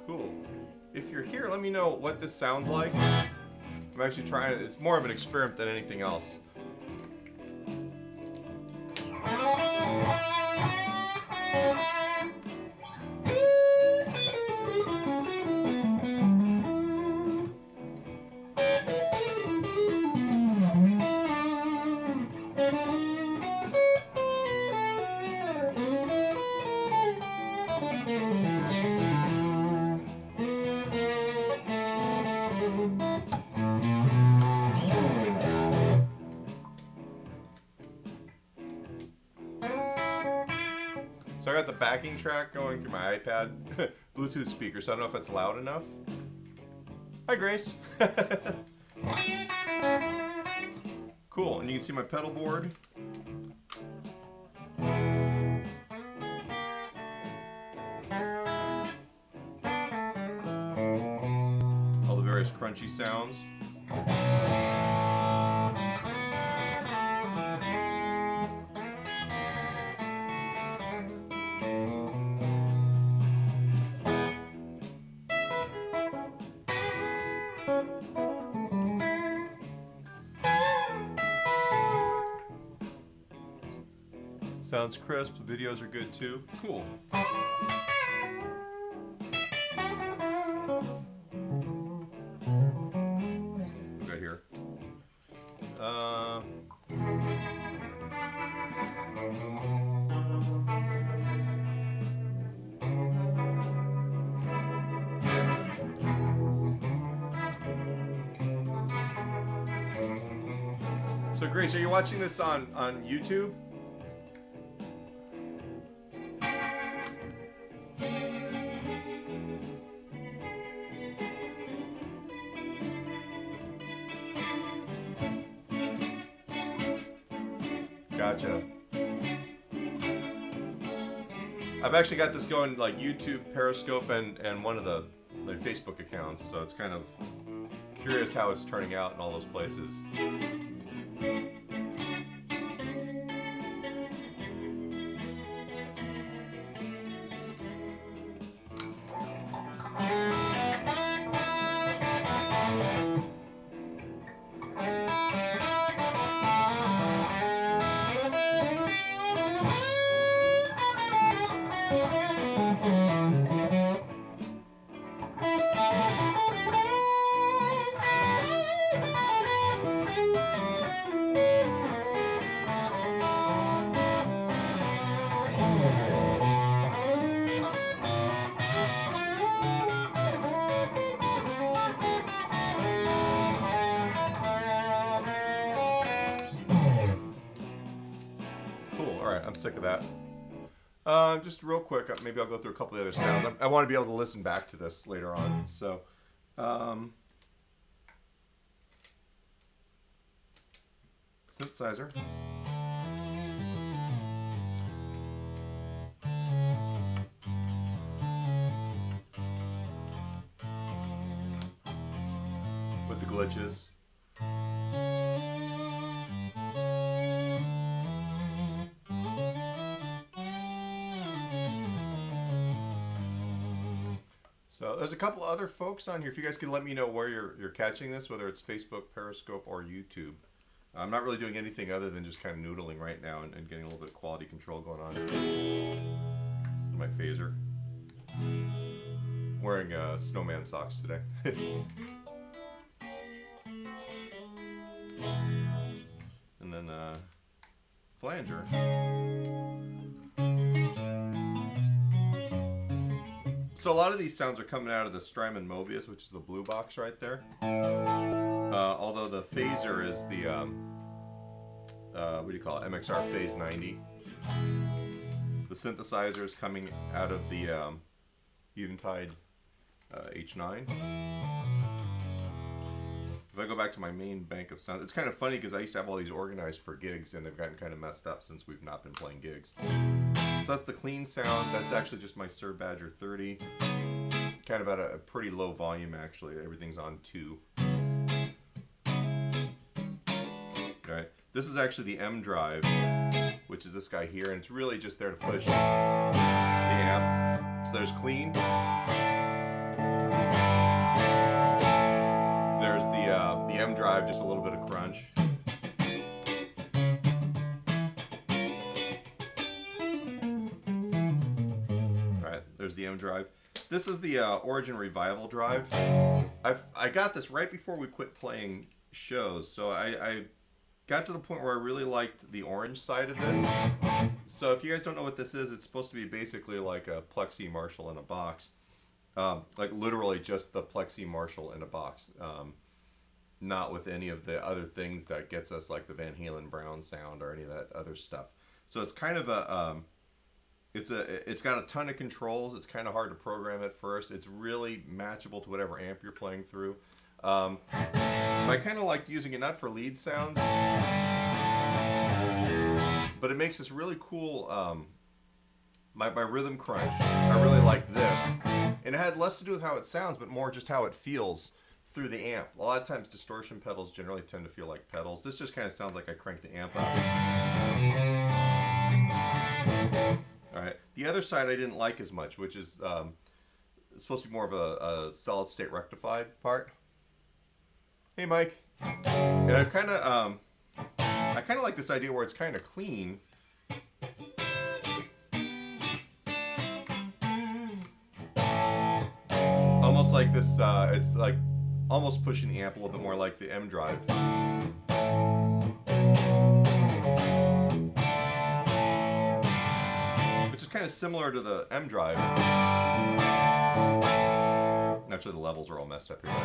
Cool. If you're here, let me know what this sounds like. I'm actually trying it. It's more of an experiment than anything else. So I got the backing track going through my iPad Bluetooth speaker, so I don't know if it's loud enough. Hi, Grace. Cool, and you can see my pedal board. All the various crunchy sounds. Sounds crisp, the videos are good too. Cool. What got here? So Grace, are you watching this on YouTube? Gotcha. I've actually got this going like YouTube, Periscope, and one of the Facebook accounts, so it's kind of curious how it's turning out in all those places. I'm sick of that. Just real quick, maybe I'll go through a couple of the other sounds. I want to be able to listen back to this later on. So, synthesizer. With the glitches. So there's a couple other folks on here. If you guys could let me know where you're catching this, whether it's Facebook, Periscope, or YouTube. I'm not really doing anything other than just kind of noodling right now and getting a little bit of quality control going on. My phaser. Wearing snowman socks today. And then Flanger. So a lot of these sounds are coming out of the Strymon Mobius, which is the blue box right there. Although the phaser is the, what do you call it, MXR Phase 90. The synthesizer is coming out of the Eventide H9. If I go back to my main bank of sounds, it's kind of funny because I used to have all these organized for gigs and they've gotten kind of messed up since we've not been playing gigs. that's the clean sound. That's actually just my Suhr Badger 30. Kind of at a pretty low volume, actually. Everything's on 2. Alright, this is actually the M-Drive, which is this guy here, and it's really just there to push the amp. So there's clean. There's the M-Drive, just a little bit of crunch. Alright, there's the M-Drive. This is the Origin Revival drive. I got this right before we quit playing shows, so I got to the point where I really liked the orange side of this. So if you guys don't know what this is, it's supposed to be basically like a Plexi Marshall in a box. Like literally just the Plexi Marshall in a box. Not with any of the other things that gets us like the Van Halen Brown sound or any of that other stuff. So it's kind of a... It's got a ton of controls. It's kind of hard to program at first. It's really matchable to whatever amp you're playing through. I kind of like using it not for lead sounds, but it makes this really cool, my rhythm crunch. I really like this. And it had less to do with how it sounds, but more just how it feels through the amp. A lot of times distortion pedals generally tend to feel like pedals. This just kind of sounds like I cranked the amp up. Alright, the other side I didn't like as much, which is it's supposed to be more of a solid state rectified part. Hey Mike. And I've kind of I kind of like this idea where it's kind of clean. Almost like this it's like almost pushing the amp a little bit more like the M-Drive. Kind of similar to the M-Drive. Actually, the levels are all messed up here.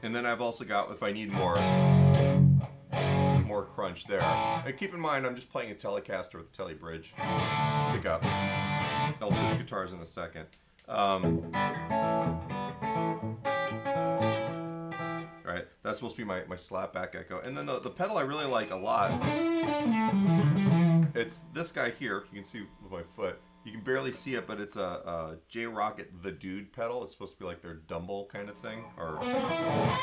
And then I've also got, if I need more crunch there. And keep in mind, I'm just playing a Telecaster with a Tele Bridge pickup. I'll switch guitars in a second. Alright, that's supposed to be my slapback echo. And then the pedal I really like a lot. It's this guy here. You can see with my foot. You can barely see it, but it's a Rockett The Dude pedal. It's supposed to be like their Dumble kind of thing. Or I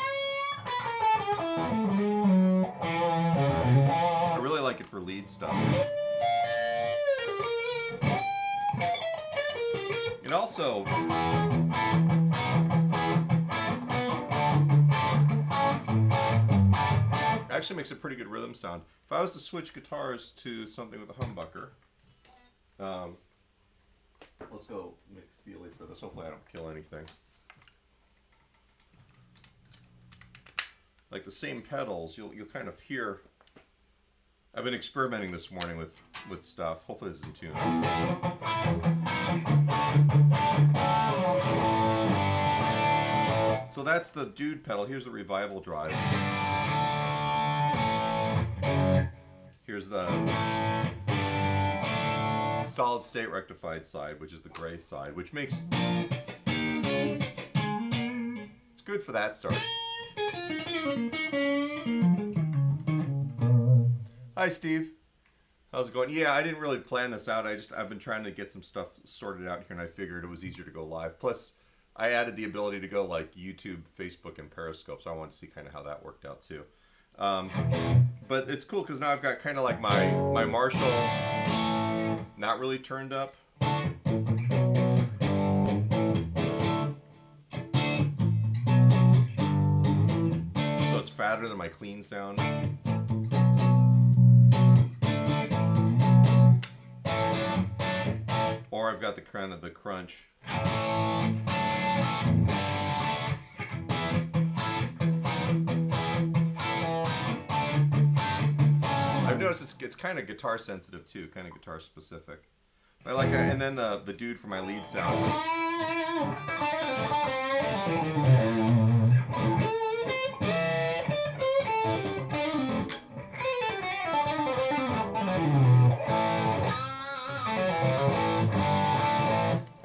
really like it for lead stuff. It also actually makes a pretty good rhythm sound. If I was to switch guitars to something with a humbucker, let's go McFeely for this. Hopefully I don't kill anything. Like the same pedals, you'll kind of hear. I've been experimenting this morning with stuff. Hopefully this is in tune. So that's the Dude pedal. Here's the Revival drive. Here's the solid state rectified side, which is the gray side, which makes it's good for that sort. Hi Steve, how's it going? Yeah, I didn't really plan this out. I've been trying to get some stuff sorted out here, and I figured it was easier to go live. Plus, I added the ability to go like YouTube, Facebook, and Periscope, so I wanted to see kind of how that worked out too. But it's cool because now I've got kind of like my Marshall not really turned up. So it's fatter than my clean sound. Or I've got the kind of the crunch. I've noticed it's kind of guitar sensitive too, kind of guitar specific. But I like that. And then the Dude for my lead sound.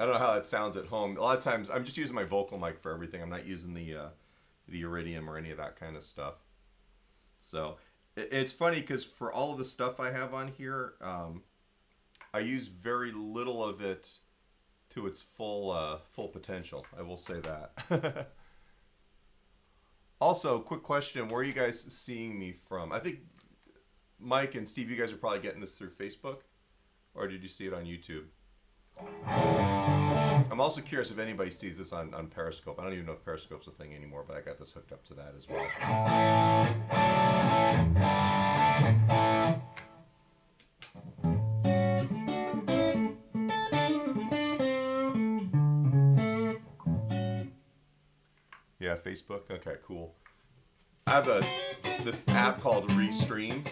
I don't know how that sounds at home. A lot of times I'm just using my vocal mic for everything. I'm not using the Iridium or any of that kind of stuff. So it's funny because for all of the stuff I have on here, I use very little of it to its full potential. I will say that. Also, quick question: where are you guys seeing me from? I think Mike and Steve, you guys are probably getting this through Facebook, or did you see it on YouTube? I'm also curious if anybody sees this on Periscope. I don't even know if Periscope's a thing anymore, but I got this hooked up to that as well. Yeah, Facebook. Okay, cool. I have this app called Restream,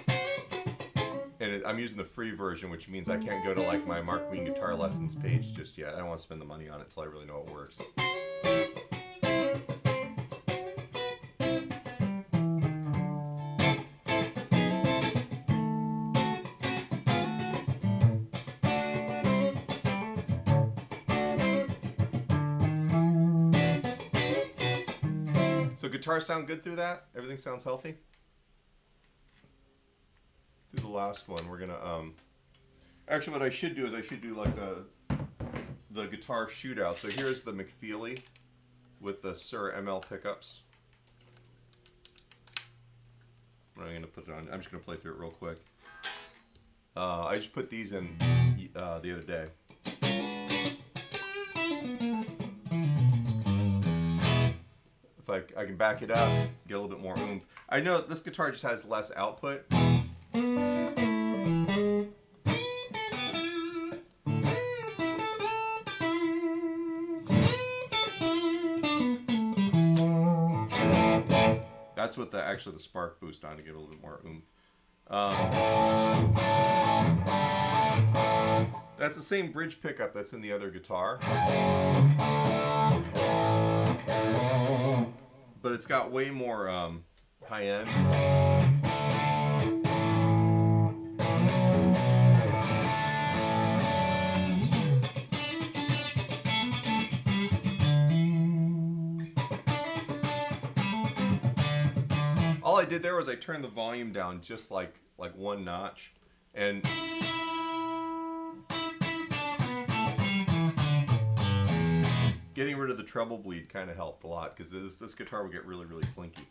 and I'm using the free version, which means I can't go to like my Mark Ween guitar lessons page just yet. I don't want to spend the money on it until I really know it works. So guitars sound good through that? Everything sounds healthy? Do the last one. We're gonna actually what I should do is I should do like the guitar shootout. So here's the McFeely with the Suhr ML pickups. I'm gonna put it on. I'm just gonna play through it real quick. I just put these in the other day. If I can back it up, get a little bit more oomph. I know this guitar just has less output. That's what actually the spark boost on to get a little bit more oomph. That's the same bridge pickup that's in the other guitar. But it's got way more high end. All I did there was I turned the volume down just like one notch, and getting rid of the treble bleed kind of helped a lot, because this guitar would get really, really clinky.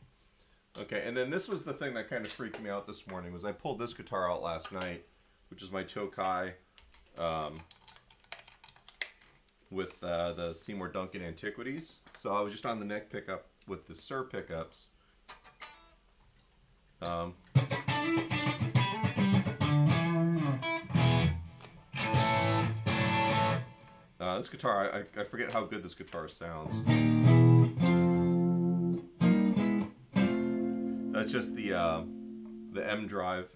Okay, and then this was the thing that kind of freaked me out this morning, was I pulled this guitar out last night, which is my Tokai with the Seymour DUncan Antiquities. So I was just on the neck pickup with the Suhr pickups. This guitar, I forget how good this guitar sounds. That's just the M-Drive.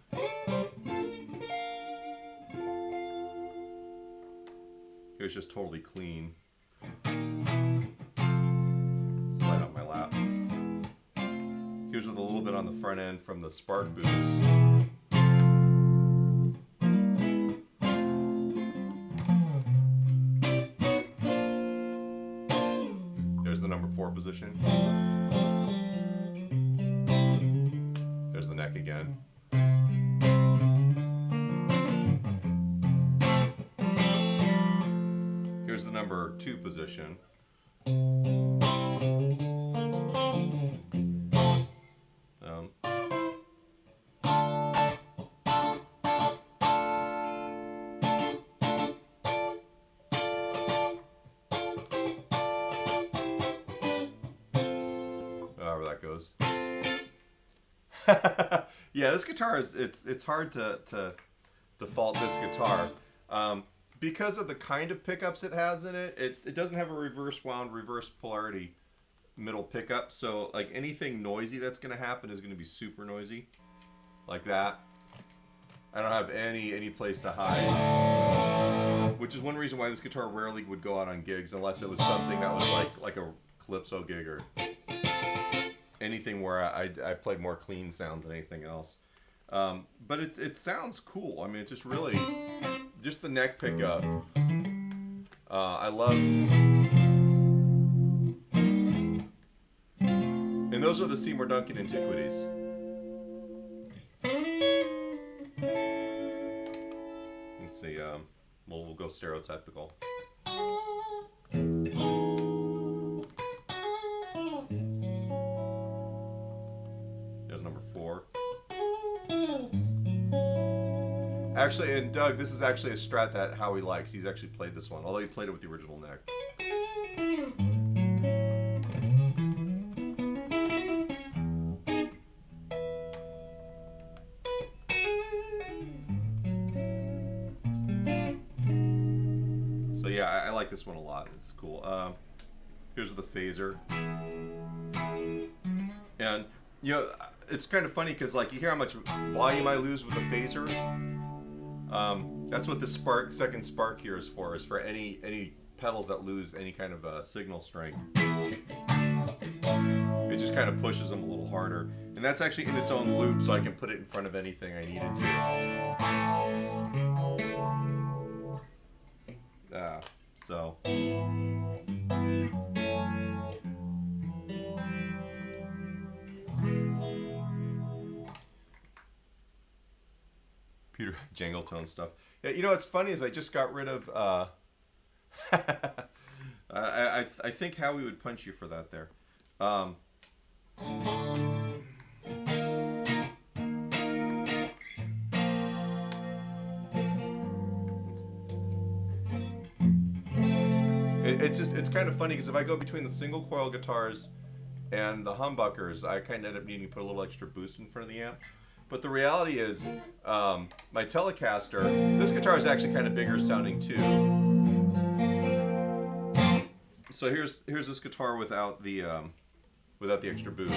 It was just totally clean. Slide on my lap. Here's with a little bit on the front end from the spark boost. There's the number 4 position. There's the neck again. Here's the number 2 position. However that goes. Yeah, this guitar is it's hard to fault this guitar. Because of the kind of pickups it has in it, it doesn't have a reverse wound, reverse polarity middle pickup. So like anything noisy that's going to happen is going to be super noisy, like that. I don't have any place to hide, which is one reason why this guitar rarely would go out on gigs unless it was something that was like a Calypso gig or anything where I played more clean sounds than anything else. But it sounds cool. I mean, it's just really just the neck pickup. I love, and those are the Seymour DUncan Antiquities. Let's see. We'll go stereotypical. There's number 4. Actually, and Doug, this is actually a strat that Howie likes. He's actually played this one, although he played it with the original neck. So yeah, I like this one a lot. It's cool. Here's the phaser. And, you know, it's kind of funny because, like, you hear how much volume I lose with the phaser. That's what the second spark here is for any pedals that lose any kind of signal strength. It just kind of pushes them a little harder. And that's actually in its own loop, so I can put it in front of anything I needed to. So... Peter jangle tone stuff. Yeah, you know what's funny is I just got rid of. I think Howie would punch you for that there. It's kind of funny because if I go between the single coil guitars and the humbuckers, I kind of end up needing to put a little extra boost in front of the amp. But the reality is, my Telecaster, this guitar is actually kind of bigger sounding too. So here's this guitar without the extra boost.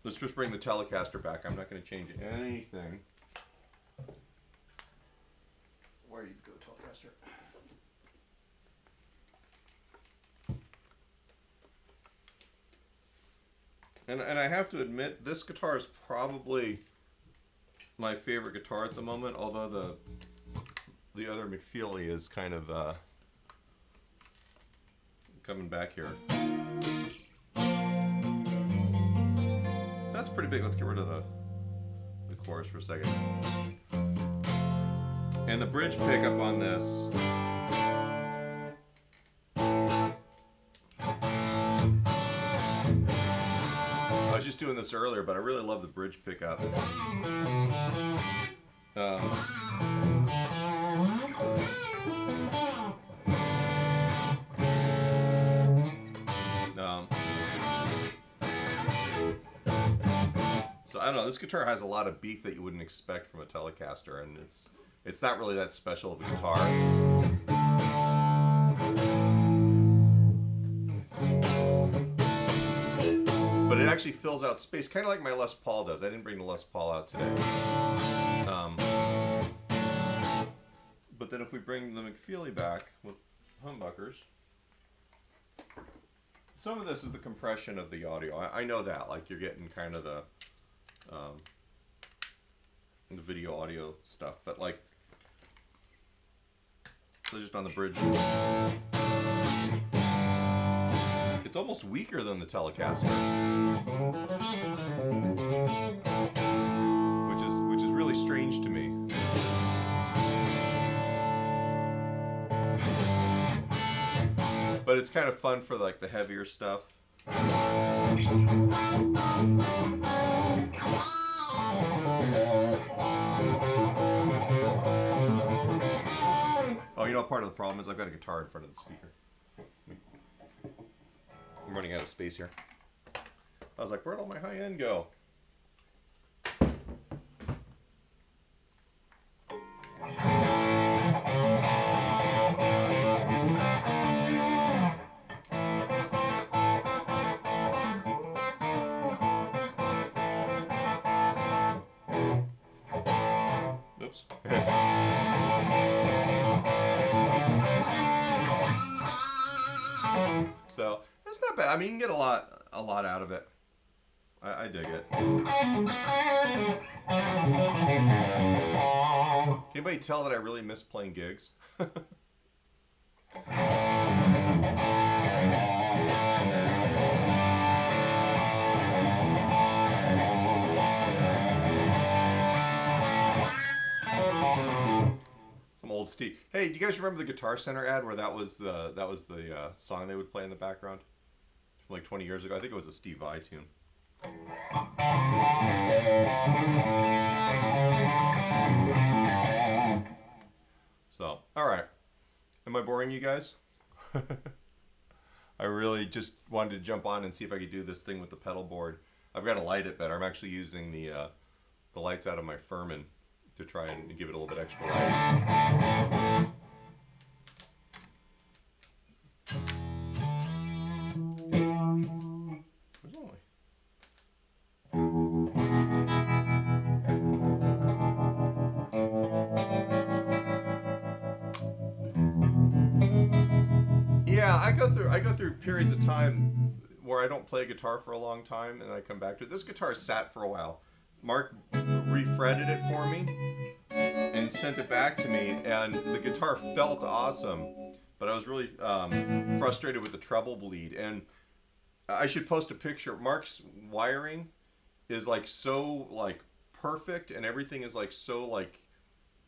Let's just bring the Telecaster back. I'm not going to change anything. Where you go, Telecaster? And I have to admit, this guitar is probably my favorite guitar at the moment, although the other McFeely is kind of coming back here. That's pretty big. Let's get rid of the chorus for a second. And the bridge pickup on this. I was just doing this earlier, but I really love the bridge pickup. So I don't know, this guitar has a lot of beef that you wouldn't expect from a Telecaster, and it's not really that special of a guitar. But it actually fills out space, kind of like my Les Paul does. I didn't bring the Les Paul out today. But then if we bring the McFeely back with humbuckers, some of this is the compression of the audio. I know that, like you're getting kind of the video audio stuff, but like, so just on the bridge, it's almost weaker than the Telecaster, which is really strange to me. But it's kind of fun for like the heavier stuff. Oh, you know, part of the problem is I've got a guitar in front of the speaker. I'm running out of space here. I was like, where'd all my high end go? Oops. So it's not bad. I mean, you can get a lot out of it. I dig it. Can anybody tell that I really miss playing gigs? old Steve. Hey, do you guys remember the Guitar Center ad where that was the song they would play in the background from like 20 years ago? I think it was a Steve Vai tune. So, all right. Am I boring you guys? I really just wanted to jump on and see if I could do this thing with the pedal board. I've got to light it better. I'm actually using the lights out of my Furman to try and give it a little bit extra light. There's only... Yeah, I go through periods of time where I don't play guitar for a long time and I come back to it. This guitar sat for a while. Mark refretted it for me and sent it back to me, and the guitar felt awesome, but I was really frustrated with the treble bleed. And I should post a picture. Mark's wiring is like so like perfect, and everything is like so like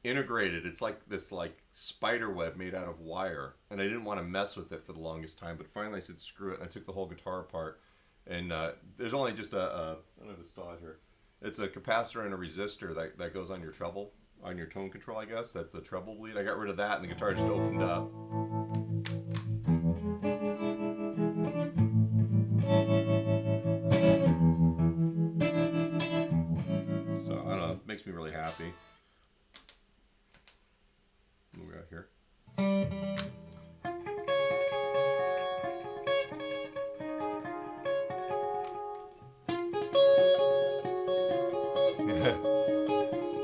integrated. It's like this like spider web made out of wire, and I didn't want to mess with it for the longest time, but finally I said screw it, and I took the whole guitar apart. And there's only just I don't know if it's still out here. It's a capacitor and a resistor that goes on your treble, on your tone control, I guess. That's the treble bleed. I got rid of that, and the guitar just opened up. So I don't know, it makes me really happy. What do we got here?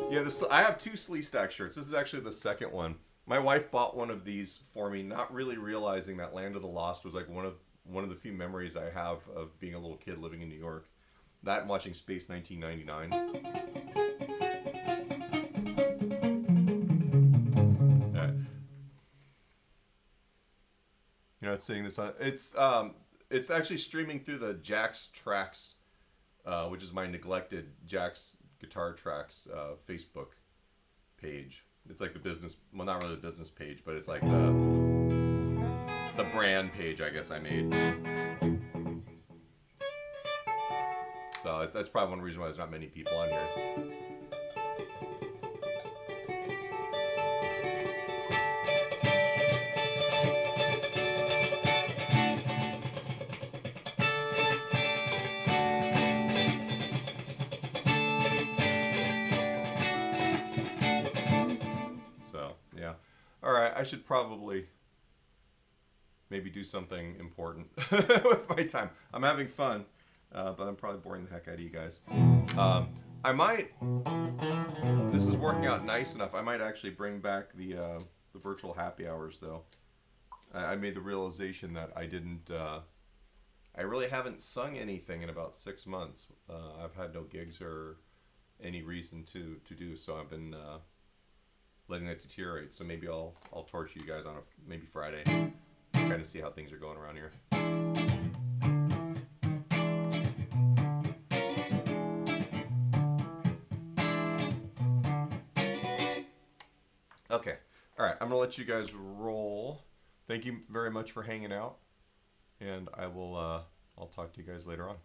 Yeah, I have 2 Slee Stack shirts. This is actually the second one. My wife bought one of these for me, not really realizing that Land of the Lost was like one of the few memories I have of being a little kid living in New York. That and watching Space 1999. You know, it's saying this on it's actually streaming through the Jack's Tracks, which is my neglected Jack's Guitar Tracks Facebook page. It's like the business, well, not really the business page, but it's like the brand page, I guess I made. So that's probably one reason why there's not many people on here. I should probably maybe do something important with my time. I'm having fun, but I'm probably boring the heck out of you guys. I might, this is working out nice enough, I might actually bring back the virtual happy hours though. I made the realization that I really haven't sung anything in about 6 months. I've had no gigs or any reason to do so. I've been letting that deteriorate. So maybe I'll torch you guys on maybe Friday, kind of see how things are going around here. Okay, all right. I'm gonna let you guys roll. Thank you very much for hanging out, and I'll talk to you guys later on.